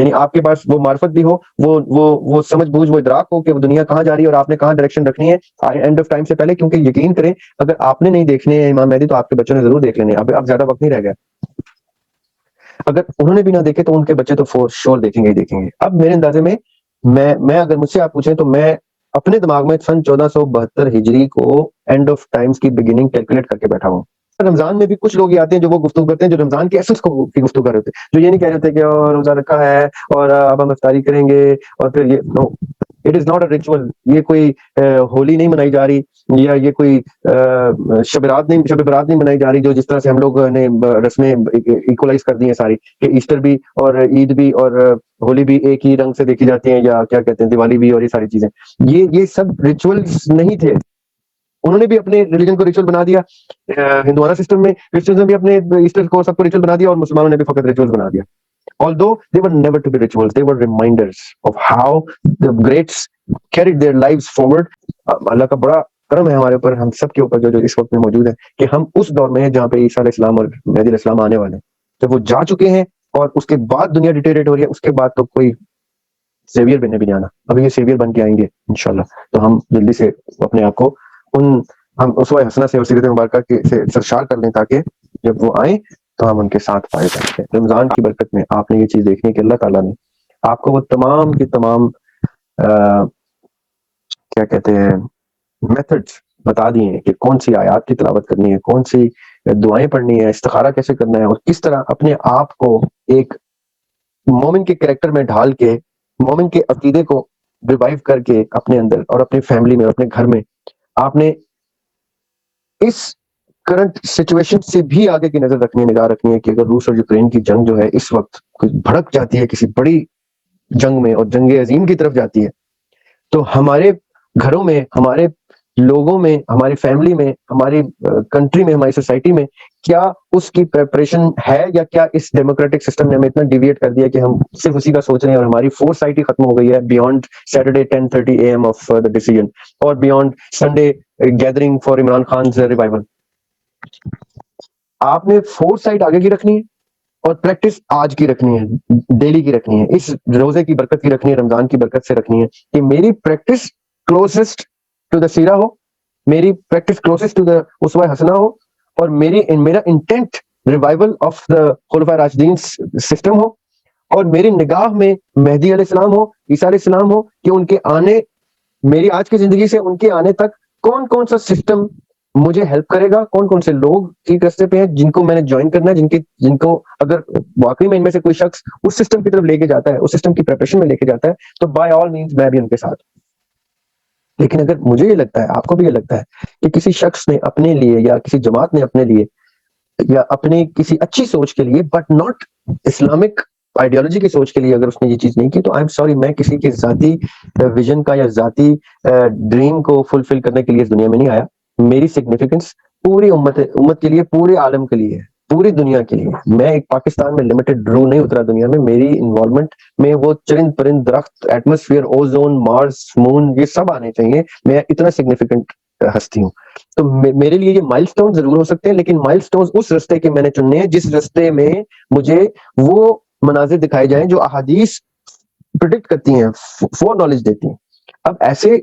یعنی آپ کے پاس وہ معرفت بھی ہو, وہ سمجھ بوجھ, وہ ادراک ہو کہ وہ دنیا کہاں جا رہی ہے اور آپ نے کہاں ڈائریکشن رکھنی ہے اینڈ آف ٹائم سے پہلے. کیونکہ یقین کریں اگر آپ نے نہیں دیکھنے ہیں امام مہدی تو آپ کے بچوں نے ضرور دیکھ لینے. اب زیادہ وقت نہیں رہ گیا. اگر انہوں نے بھی نہ دیکھے تو ان کے بچے تو فور شور دیکھیں گے ہی دیکھیں گے. اب میرے اندازے میں میں اگر مجھ سے آپ پوچھیں تو میں اپنے دماغ میں سن 1472 ہجری کو اینڈ آف ٹائمز کی بگننگ کیلکولیٹ کر کے بیٹھا ہوں. رمضان میں بھی کچھ لوگ یہ آتے ہیں جو وہ گفتگو کرتے ہیں جو رمضان کے ایسنس کی گفتگو کر رہے ہوتے ہیں, جو یہ نہیں کہہ رہے ہوتے کہ روزہ رکھا ہے اور اب ہم افطاری کریں گے اور پھر یہ no, it is not a ritual. یہ کوئی ہولی نہیں منائی جا رہی یا یہ کوئی شب برات نہیں منائی جا رہی جو جس طرح سے ہم لوگ نے رسمیں ایکولائز کر دی ہیں ساری, کہ ایسٹر بھی اور عید بھی اور ہولی بھی ایک ہی رنگ سے دیکھی جاتی ہیں, یا کیا کہتے ہیں دیوالی بھی, اور یہ ساری چیزیں. یہ سب ریچولز نہیں تھے. انہوں نے بھی اپنے ریلیجن کو ریچول بنا دیا. ہندوانہ سسٹم میں کرسچنز نے بھی اپنے ایسٹر کو سب کو ریچول بنا دیا, اور مسلمانوں نے بھی فقط ریچول بنا دیا. Although they were never to be rituals, they were reminders of how the greats carried their lives forward. اللہ کا بڑا کرم ہے ہمارے اوپر, ہم سب کے اوپر جو اس وقت میں موجود ہے, کہ ہم اس دور میں ہیں جہاں پہ عیسیٰ علیہ السلام اور مہدی علیہ السلام آنے والے ہیں. جب وہ جا چکے ہیں اور اس کے بعد دنیا ڈیٹیریٹ ہو رہی ہے, اس کے بعد تو کوئی سیویئر بننے بھی نہیں آنا. ابھی یہ سیویئر بن کے آئیں گے انشاءاللہ. تو ہم جلدی سے اپنے آپ کو ہم اسوہ حسنہ سے اور سیرت مبارکہ سے سرشار کر لیں, تاکہ جب وہ آئیں تو ہم ان کے ساتھ پائے جائیں. رمضان کی برکت میں آپ نے یہ چیز دیکھنی کہ اللہ تعالیٰ نے آپ کو وہ تمام کی تمام کیا کہتے ہیں میتھڈز بتا دیے ہیں کہ کون سی آیات کی تلاوت کرنی ہے, کون سی دعائیں پڑھنی ہے, استخارہ کیسے کرنا ہے, اور کس طرح اپنے آپ کو ایک مومن کے کریکٹر میں ڈھال کے, مومن کے عقیدے کو ریوائیو کر کے اپنے اندر اور اپنے فیملی میں اور اپنے گھر میں آپ نے اس کرنٹ سچویشن سے بھی آگے کی نظر رکھنی ہے, نگاہ رکھنی ہے کہ اگر روس اور یوکرین کی جنگ جو ہے اس وقت بھڑک جاتی ہے کسی بڑی جنگ میں اور جنگ عظیم کی طرف جاتی ہے, تو ہمارے گھروں میں, ہمارے لوگوں میں, ہماری فیملی میں, ہماری کنٹری میں, ہماری سوسائٹی میں کیا اس کی پریپریشن ہے, یا کیا اس ڈیموکریٹک سسٹم نے ہمیں اتنا ڈیویٹ کر دیا کہ ہم صرف اسی کا سوچ رہے ہیں اور ہماری فور سائٹ ہی ختم ہو گئی ہے beyond Saturday 10:30 AM of the decision, اور beyond Sunday gathering for Imran Khan's revival. آپ نے فور سائٹ آگے کی رکھنی ہے اور پریکٹس آج کی رکھنی ہے, ڈیلی کی رکھنی ہے, اس روزے کی برکت کی رکھنی ہے, رمضان کی برکت سے رکھنی ہے, کہ میری پریکٹس کلوزسٹ ٹو دا سیرہ ہو, میری پریکٹس کلوزسٹ ٹو دا اسوہ حسنہ ہو, اور میرا انٹینٹ ریوائول آف دا خلفاء راشدین سسٹم ہو, اور میری نگاہ میں مہدی علیہ السلام ہو, عیسیٰ علیہ السلام ہو, کہ ان کے آنے, میری آج کی زندگی سے ان کے آنے تک کون کون سا سسٹم مجھے ہیلپ کرے گا, کون کون سے لوگ ٹھیک رستے پہ ہیں جن کو میں نے جوائن کرنا ہے, جن کو اگر واقعی میں ان میں سے کوئی شخص اس سسٹم کی طرف لے کے جاتا ہے, اس سسٹم کی پریپریشن میں لے کے جاتا ہے, تو بائی آل مینز میں بھی ان کے ساتھ. لیکن اگر مجھے یہ لگتا ہے, آپ کو بھی یہ لگتا ہے کہ کسی شخص نے اپنے لیے یا کسی جماعت نے اپنے لیے یا اپنے کسی اچھی سوچ کے لیے بٹ ناٹ اسلامک آئیڈیالوجی کی سوچ کے لیے اگر اس نے یہ چیز نہیں کی, تو آئی ایم سوری, میں کسی کے ذاتی ویژن کا یا ذاتی ڈریم کو فلفل کرنے کے لیے اس دنیا میں نہیں آیا. میری سگنیفیکنس پوری امت کے لیے, پورے عالم کے لیے, پوری دنیا کے لیے. میں ایک پاکستان میں لمیٹڈ رو نہیں اترا دنیا میں, میری انوالومنٹ میں وہ چرند پرند, درخت, ایٹماسفیئر, اوزون, مارس, مون, یہ سب آنے چاہیے. میں اتنا سگنیفیکنٹ ہستی ہوں. تو میرے لیے یہ مائل سٹون ضرور ہو سکتے ہیں, لیکن مائل سٹون اس رستے کے میں نے چننے ہیں جس رستے میں مجھے وہ مناظر دکھائے جائیں جو احادیث پریڈکٹ کرتی ہیں, فور نالج دیتی ہیں. اب ایسے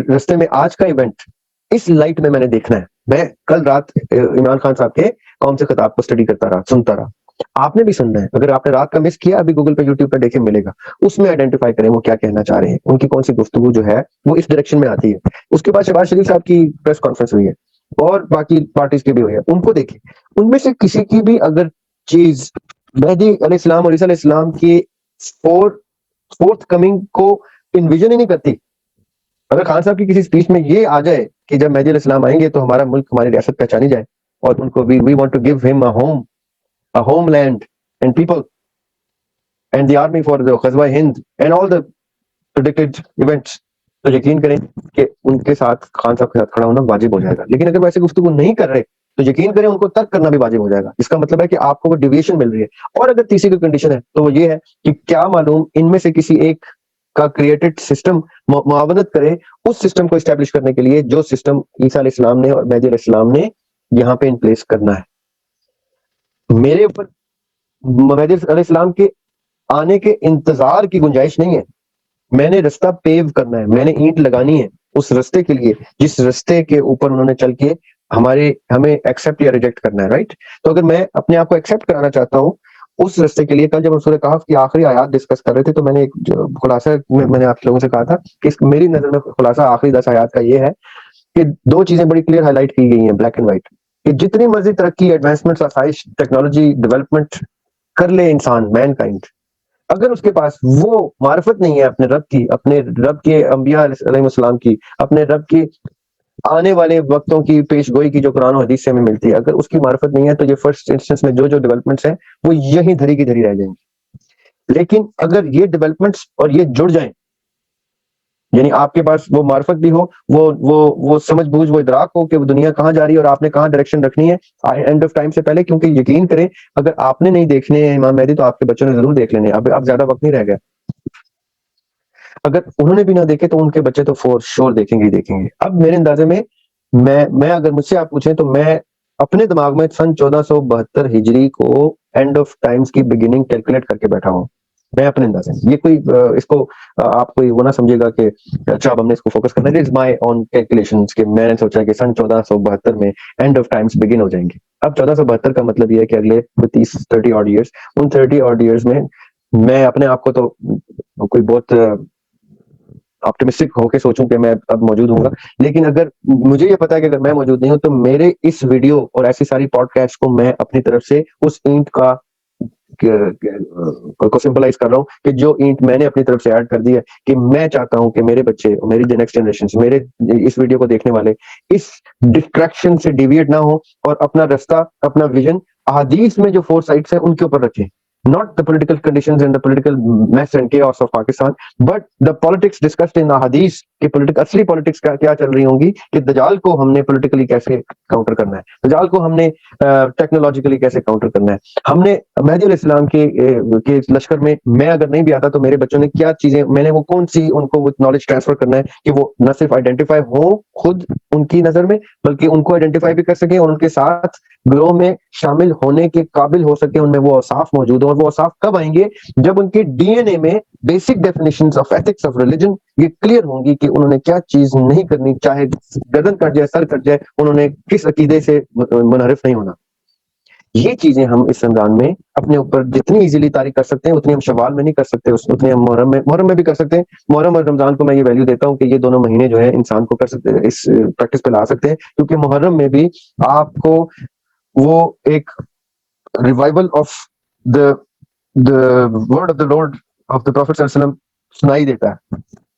رستے میں آج کا ایونٹ اس لائٹ میں نے دیکھنا ہے. میں کل رات عمران خان صاحب کے قوم سے خطاب کو اسٹڈی کرتا رہا, سنتا رہا. آپ نے بھی سننا ہے, اگر آپ نے رات کا مس کیا ابھی گوگل پہ, یوٹیوب پہ دیکھیں ملے گا, اس میں آئیڈینٹیفائی کریں وہ کیا کہنا چاہ رہے ہیں, ان کی کون سی گفتگو جو ہے وہ اس ڈائریکشن میں آتی ہے. اس کے بعد شہباز شریف صاحب کی پریس کانفرنس ہوئی ہے اور باقی پارٹیز کی بھی ہوئی ہے, ان کو دیکھیں. ان میں سے کسی کی بھی اگر چیز مہدی علیہ السلام اور عیسیٰ علیہ السلام کی فورتھ کمنگ کو انویژن ہی نہیں کرتی. اگر خان صاحب کی کسی اسپیچ میں یہ آ جائے کہ جب مہدی علیہ السلام آئیں گے تو ہمارا ملک, ہماری ریاست پہچانی جائے, اور ان کو وی وانٹ ٹو گیو ہم a homeland and people and the army for the غزوہ ہند and all the predicted events, تو یقین کریں کہ ان کے ساتھ, خان صاحب کے ساتھ کھڑا ہونا واجب ہو جائے گا. لیکن اگر ویسے گفتگو نہیں کر رہے تو یقین کریں ان کو ترک کرنا بھی واجب ہو جائے گا. اس کا مطلب ہے کہ آپ کو وہ ڈیویشن مل رہی ہے. اور اگر تیسری کوئی کنڈیشن ہے تو وہ یہ ہے کہ کیا معلوم ان میں سے کسی ایک کا کریٹڈ سسٹم معاونت کرے اس سسٹم کو اسٹیبلش کرنے کے لیے جو سسٹم عیسیٰ علیہ السلام نے اور مہدی علیہ السلام نے یہاں پہ ان پلیس کرنا ہے. میرے اوپر مہدی علیہ السلام کے آنے کے انتظار کی گنجائش نہیں ہے. میں نے رستہ پیو کرنا ہے, میں نے اینٹ لگانی ہے اس رستے کے لیے جس رستے کے اوپر انہوں نے چل کے ہمیں ایکسیپٹ یا ریجیکٹ کرنا ہے, رائٹ. تو اگر میں اپنے آپ کو ایکسیپٹ کرانا چاہتا ہوں اس رستے کے لیے, کل جب ہم سورہ کہف کی آخری آیات ڈسکس کر رہے تھے تو میں نے ایک خلاصہ میں نے آپ لوگوں سے کہا تھا کہ میری نظر میں خلاصہ آخری 10 آیات کا یہ ہے کہ 2 چیزیں بڑی کلیئر ہائی لائٹ کی گئی ہیں بلیک اینڈ وائٹ, کہ جتنی مرضی ترقی, ایڈوانسمنٹ, آسائش, ٹیکنالوجی, ڈیولپمنٹ کر لے انسان, مین کائنڈ, اگر اس کے پاس وہ معرفت نہیں ہے اپنے رب کی, اپنے رب کے انبیاء علیہ السلام کی, اپنے رب کی آنے والے وقتوں کی پیش گوئی کی جو قرآن و حدیث سے ہمیں ملتی ہے, اگر اس کی معرفت نہیں ہے تو یہ فرسٹ انسٹنس میں جو ڈیولپمنٹس ہیں وہ یہی دھری کی دھری رہ جائیں گی. لیکن اگر یہ ڈیولپمنٹس اور یہ جڑ جائیں, یعنی آپ کے پاس وہ معرفت بھی ہو, وہ سمجھ بوجھ, وہ ادراک ہو کہ وہ دنیا کہاں جا رہی ہے اور آپ نے کہاں ڈائریکشن رکھنی ہے اینڈ آف ٹائم سے پہلے, کیونکہ یقین کریں اگر آپ نے نہیں دیکھنے ہیں امام مہدی تو آپ کے بچوں نے ضرور دیکھ لینے, اب زیادہ وقت نہیں رہ گیا. اگر انہوں نے بھی نہ دیکھے تو ان کے بچے تو فور شور دیکھیں گے ہی دیکھیں گے. اب میرے اندازے میں میں اگر مجھ سے آپ پوچھیں تو میں اپنے دماغ میں سن 1472 ہجری کو اینڈ آف ٹائمز کی بگننگ کیلکولیٹ کر کے بیٹھا ہوں, میں اپنے انداز سے. یہ کوئی اس کو آپ کوئی وہ نہ سمجھے گا کہ اچھا اب ہم نے اس کو فوکس کرنا ہے, مائی اون کیلکولیشنز کہ میں نے سوچا کہ سن 1472 میں اینڈ آف ٹائمز بگن ہو جائیں گے. اب 1472 کا مطلب یہ ہے کہ اگلے 30 آڈ ایئرس, ان 30 آڈ ایئرس میں اپنے آپ کو تو کوئی بہت آپٹمسٹک ہو کے سوچوں کہ میں اب موجود ہوں گا, لیکن اگر مجھے یہ پتا ہے کہ اگر میں موجود نہیں ہوں تو میرے اس ویڈیو اور ایسی ساری پوڈ کاسٹ کو میں اپنی طرف سے اس اینٹ کو سمپلائز کر رہا ہوں کہ جو اینٹ میں نے اپنی طرف سے ایڈ کر دی ہے, کہ میں چاہتا ہوں کہ میرے بچے, میری نیکسٹ جنریشن, میرے اس ویڈیو کو دیکھنے والے اس ڈسٹریکشن سے ڈیویٹ نہ ہو اور اپنا رستہ, اپنا ویژن احادیث میں جو 4 سائٹس ہیں ان کے اوپر رکھیں. Not the political conditions and the political mess and chaos of Pakistan, but the politics discussed in the hadith کہ اصلی پولیٹکس کیا چل رہی ہوں گی, کہ دجال کو ہم نے پولیٹیکلی کیسے کاؤنٹر کرنا ہے, دجال کو ہم نے ٹیکنالوجیکلی کیسے کاؤنٹر کرنا ہے, ہم نے مہدی علیہ السلام کے لشکر میں اگر نہیں بھی آتا تو میرے بچوں نے کیا چیزیں, میں نے وہ کون سی ان کو نالج ٹرانسفر کرنا ہے کہ وہ نہ صرف آئیڈینٹیفائی ہو خود ان کی نظر میں, بلکہ ان کو آئیڈینٹیفائی بھی کر سکیں اور ان کے ساتھ گروہ میں شامل ہونے کے قابل ہو سکے, ان میں وہ اوصاف موجود ہوں. اور وہ اوصاف کب آئیں گے جب ان کے ڈی این اے میں basic definitions of ethics of religion یہ کلیئر ہوں گی کہ انہوں نے کیا چیز نہیں کرنی, چاہے گردن کٹ جائے, سر کٹ جائے, انہوں نے کس عقیدے سے منحرف نہیں ہونا. یہ چیزیں ہم اس رمضان میں اپنے اوپر جتنی ایزیلی طاری کر سکتے ہیں اتنی ہم شوال میں نہیں کر سکتے, اتنی ہم محرم میں بھی کر سکتے ہیں. محرم اور رمضان کو میں یہ ویلیو دیتا ہوں کہ یہ دونوں مہینے جو ہے انسان کو کر سکتے ہیں, اس پریکٹس پہ لا سکتے ہیں, کیونکہ محرم میں بھی آپ کو وہ ایک revival of the word of the Lord of the Prophet صلی اللہ علیہ وسلم سنائی دیتا ہے.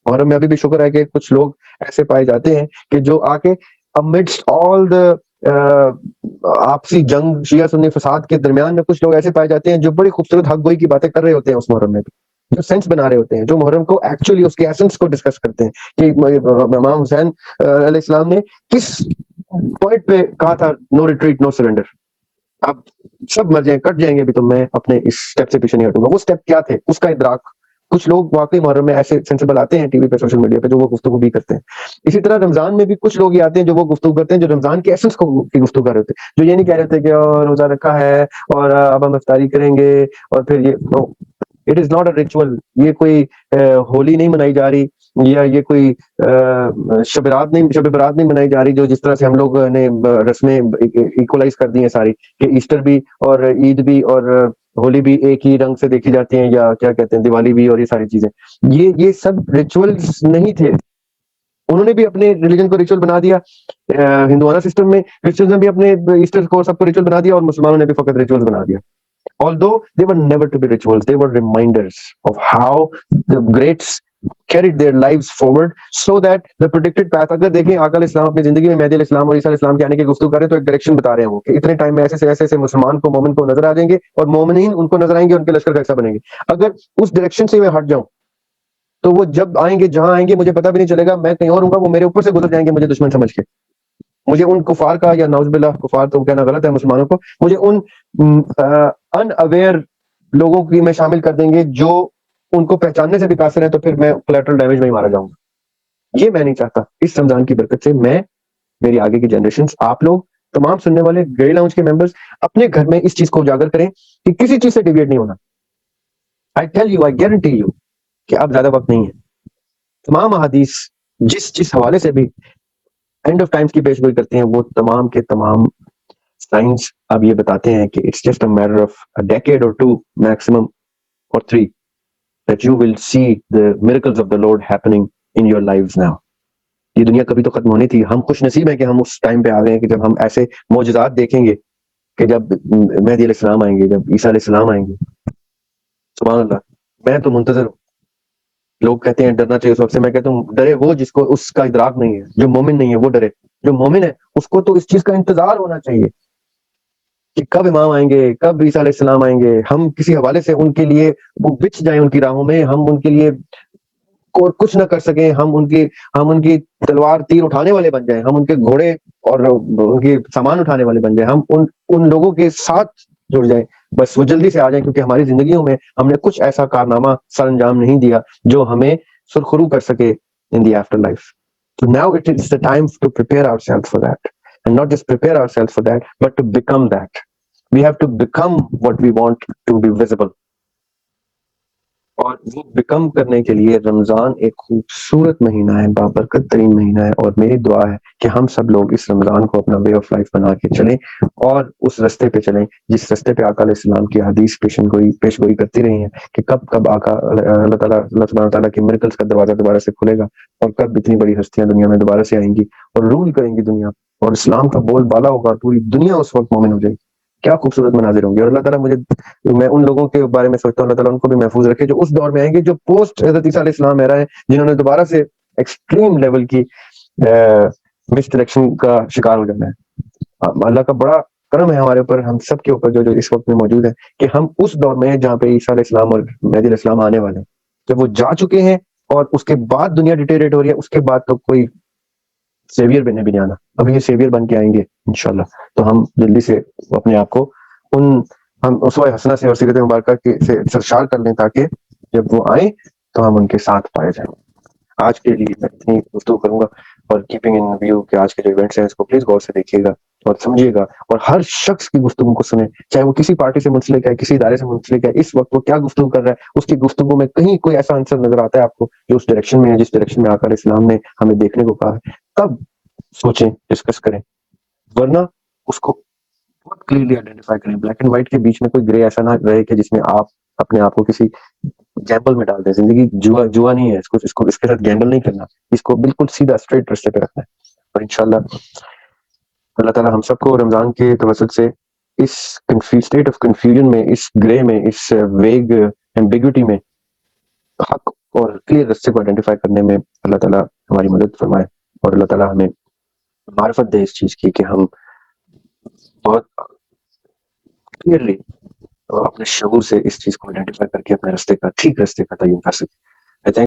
اور ہمیں ابھی بھی شکر ہے کہ کچھ لوگ ایسے پائے جاتے ہیں کہ جو آ کے amidst all the آپسی جنگ, شیعہ سنی فساد کے درمیان میں کچھ لوگ ایسے پائے جاتے ہیں جو بڑی خوبصورت حق گوئی کی باتیں کر رہے ہوتے ہیں اس محرم میں بھی, جو سینس بنا رہے ہوتے ہیں, جو محرم کو ایکچولی اس کے ایسنس کو ڈسکس کرتے ہیں کہ امام حسین علیہ السلام نے کس پوائنٹ پہ کہا تھا نو ریٹریٹ نو سرنڈر. اب سب مر جائیں, کٹ جائیں گے بھی تو میں اپنے اس سٹیپ سے پیچھے نہیں ہٹوں گا. وہ سٹیپ کیا تھے, اس کا ادراک. کچھ لوگ واقعی محرم میں ایسے سینسیبل آتے ہیں ٹی وی پہ, سوشل میڈیا پہ, جو وہ گفتگو بھی کرتے ہیں. اسی طرح رمضان میں بھی کچھ لوگ یہ آتے ہیں جو وہ گفتگو کرتے ہیں جو رمضان کے ایسنس کی گفتگو کر رہے ہوتے ہیں, جو یہ نہیں کہہ رہے تھے کہ روزہ رکھا ہے اور اب ہم افطاری کریں گے اور پھر یہ it is not a ritual. یہ کوئی ہولی نہیں منائی جا رہی, یا یہ کوئی شب برات نہیں منائی جا رہی جو جس طرح سے ہم لوگ نے رسمیں ایکولائز کر دی ہیں ساری, کہ ایسٹر بھی اور عید بھی اور ہولی بھی ایک ہی رنگ سے دیکھی جاتی ہیں, یا کیا کہتے ہیں دیوالی بھی, اور یہ ساری چیزیں. یہ سب ریچولز نہیں تھے. انہوں نے بھی اپنے ریلیجن کو ریچول بنا دیا. ہندوانہ سسٹم میں کرسچنز نے بھی اپنے ایسٹر کو سب کو ریچول بنا دیا, اور مسلمانوں نے بھی فقط ریچول بنا دیا. Although they were never to be rituals, they were reminders of how the greats carried their lives forward so that the predicted path. اگر دیکھیں آقا علیہ السلام اپنی زندگی میں مہدی علیہ السلام اور عیسیٰ علیہ السلام کے آنے کی گفتگو کر رہے ہیں تو ایک ڈائریکشن بتا رہے ہیں وہ کہ اتنے ٹائم میں ایسے مسلمان کو, مومن کو نظر آ جائیں گے, اور مومنین ان کو نظر آئیں گے, ان کے لشکر کا حصہ بنیں گے. اگر اس ڈائریکشن سے میں ہٹ جاؤں تو وہ جب آئیں گے, جہاں آئیں گے مجھے پتہ بھی نہیں چلے گا, میں کہیں اور ہوں گا, وہ میرے اوپر سے گزر جائیں گے مجھے دشمن سمجھ کے. مجھے ان کفار کا, یا نعوذ باللہ کفار تو کہنا غلط ہے مسلمانوں کو, مجھے ان ان اویئر لوگوں کی میں شامل کر دیں گے جو ان کو پہچاننے سے بھی قاصر ہے, تو پھر میں کولیٹرل ڈیمیج میں ہی مارا جاؤں گا. یہ میں نہیں چاہتا. اس رمضان کی برکت سے میں, میری آگے کی جنریشنز, آپ لوگ تمام سننے والے گریڈ لاؤنج کے ممبرز اپنے گھر میں اس چیز کو اجاگر کریں کہ کسی چیز سے ڈیویٹ نہیں ہونا. I tell you, I guarantee you کہ اب زیادہ وقت نہیں ہے. تمام احادیث جس حوالے سے بھی اینڈ آف ٹائمز کی پیش گوئی کرتے ہیں وہ تمام کے تمام سائنس اب یہ بتاتے ہیں کہ it's just a matter of a decade اور 2 میکسیمم اور 3 that you will see the miracles of the Lord happening in your lives now. یہ دنیا کبھی تو ختم ہونی تھی. ہم خوش نصیب ہیں کہ ہم اس ٹائم پہ آ گئے ہیں کہ جب ہم ایسے معجزات دیکھیں گے کہ جب مہدی علیہ السلام آئیں گے, جب عیسیٰ علیہ السلام آئیں گے. سبحان اللہ, میں تو منتظر ہوں. لوگ کہتے ہیں ڈرنا چاہیے اس وقت سے, میں کہتا ہوں ڈرے وہ جس کو اس کا ادراک نہیں ہے. جو مومن نہیں ہے وہ ڈرے. جو مومن ہے اس کو تو اس چیز کا انتظار ہونا چاہیے کہ کب امام آئیں گے, کب عیسیٰ علیہ السلام آئیں گے. ہم کسی حوالے سے ان کے لیے وہ بچ جائیں ان کی راہوں میں, ہم ان کے لیے اور کچھ نہ کر سکیں. ہم ان کی تلوار تیر اٹھانے والے بن جائیں, ہم ان کے گھوڑے اور ان کے سامان اٹھانے والے بن جائیں, ہم ان لوگوں کے ساتھ جڑ جائیں, بس وہ جلدی سے آ جائیں, کیونکہ ہماری زندگیوں میں ہم نے کچھ ایسا کارنامہ سر انجام نہیں دیا جو ہمیں سرخرو کر سکے in the afterlife. So now it is the time to prepare ourselves for that, and not just prepare ourselves for that, but to become that. We have to become what we want to be visible. اور وہ become کرنے کے لیے رمضان ایک خوبصورت مہینہ ہے, بابرکت ترین مہینہ ہے. اور میری دعا ہے کہ ہم سب لوگ اس رمضان کو اپنا وے آف لائف بنا کے چلیں اور اس رستے پہ چلیں جس رستے پہ آقا علیہ السلام کی حدیث پیش گوئی کرتی رہی ہیں کہ کب آقا اللہ سبحانہ تعالیٰ کے میریکلز کا دروازہ دوبارہ سے کھلے گا اور کب اتنی بڑی ہستیاں دنیا میں دوبارہ سے آئیں گی اور رول کریں گی دنیا, اور اسلام کا بول بالا ہوگا, پوری دنیا اس وقت مومن ہو جائے گی. کیا خوبصورت مناظر ہوں گے. اور اللہ تعالیٰ میں ان لوگوں کے بارے میں سوچتا ہوں اللہ تعالیٰ ان کو بھی محفوظ رکھے جو اس دور میں آئیں گے, جو پوسٹ حضرت عیسیٰ علیہ السلام ایرا ہے, جنہوں نے دوبارہ سے ایکسٹریم لیول کی مس ڈائریکشن کا شکار ہو جانا ہے. اللہ کا بڑا کرم ہے ہمارے اوپر, ہم سب کے اوپر جو اس وقت میں موجود ہے, کہ ہم اس دور میں ہیں جہاں پہ عیسیٰ علیہ السلام اور مہدی علیہ السلام آنے والے ہیں. جب وہ جا چکے ہیں اور اس کے بعد دنیا ڈیٹیریٹ ہو رہی ہے, اس کے بعد تو کوئی سیویئر بننے بھی نہیں آنا. اب یہ سیویئر بن کے آئیں گے انشاءاللہ, تو ہم جلدی سے اپنے آپ کو ہم اسوہ حسنہ سے اور سیرت مبارکہ سے سرشار کر لیں تاکہ جب وہ آئیں تو ہم ان کے ساتھ پائے جائیں. آج کے لیے میں اتنی گفتگو کروں گا, اور کیپنگ ان ویو کہ آج کے جو ایونٹس ہیں اس کو پلیز غور سے دیکھیے گا اور سمجھیے گا, اور ہر شخص کی گفتگو کو سنیں, چاہے وہ کسی پارٹی سے منسلک ہے, کسی ادارے سے منسلک ہے. اس وقت وہ کیا گفتگو کر رہا ہے, اس کی گفتگو میں کہیں کوئی ایسا آنسر نظر آتا ہے آپ کو جو اس ڈائریکشن میں ہے جس ڈائریکشن میں آقا علیہ السلام نے ہمیں دیکھنے کو کہا ہے, تب سوچیں, ڈسکس کریں. ورنہ اس کو بہت کلیئرلی آئیڈینٹیفائی کریں. بلیک اینڈ وائٹ کے بیچ میں کوئی گرے ایسا نہ رہے کہ جس میں آپ اپنے آپ کو کسی گیمبل میں ڈال دیں. زندگی جوا نہیں ہے, اس کے ساتھ گیمبل نہیں کرنا, اس کو بالکل سیدھا اسٹریٹ رستے پہ رکھنا ہے. اور انشاءاللہ اللہ تعالیٰ ہم سب کو رمضان کے توسط سے اس اسٹیٹ آف کنفیوژن میں, اس گرے میں, اس ویگ ایمبیگوٹی میں حق اور کلیئر رستے کو آئیڈینٹیفائی کرنے میں اللہ تعالیٰ ہماری مدد فرمائے. اور اللہ تعالیٰ ہمیں معرفت دے اس چیز کی کہ ہم بہت کلیئرلی اپنے شعور سے اس چیز کو آئیڈینٹیفائی کر کے اپنے رستے کا ٹھیک رستے کا تعین کر سکیں.